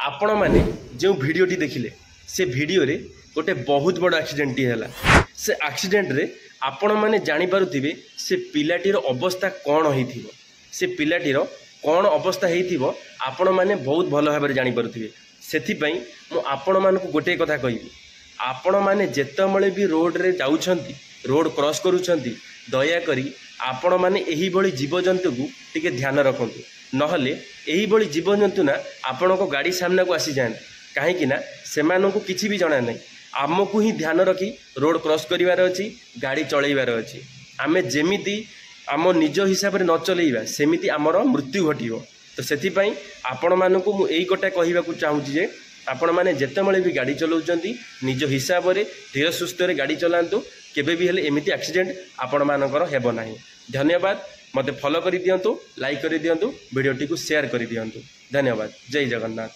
आपण मैंने जो भिडटी देखिले से भिडियो रे गोटे बहुत बड़ एक्सीडेंट है से एक्सीडेंट रे आपण मैंने जानीपे से पिलाटीर अवस्था कौन हो से पिलाटीर कौन अवस्था हो आपण मैंने बहुत भल भाव जानीपे से आपण मानक गोटे कथा कहि आपण मैंने जितेबले भी रोड रे जाउछंती रोड क्रॉस करूछंती दयाकोरी आपण मैंने यही भली जीवजंतु को टिके ध्यान रखंतु नहले यही भली जीवजंतु ना आपण को गाड़ी सामना को आसी जाए कहीं से किसी भी जना नहीं आमको ही ध्यान रखी रोड क्रॉस करिवार अछि गाड़ी चलैबार अछि आमे जेमिति आम निज हिसाब से न चलैबा सेमिति आमर मृत्यु घटिबो। तो सेथि पई आपण मानकु मु एई गोटा कहिबाकू चाहूची जे आपण माने जेतेबेले भी गाड़ी चलाउचंती निज हिसाब रे धीर सुस्थ रे गाड़ी चलांतु केबे भी हेले एमिति एक्सीडेंट आपण मानकर हेबो नाही। धन्यवाद। मते फॉलो करि दियंतु, लाइक करि दियंतु, वीडियोटी को शेयर करि दियंतु। धन्यवाद। जय जगन्नाथ।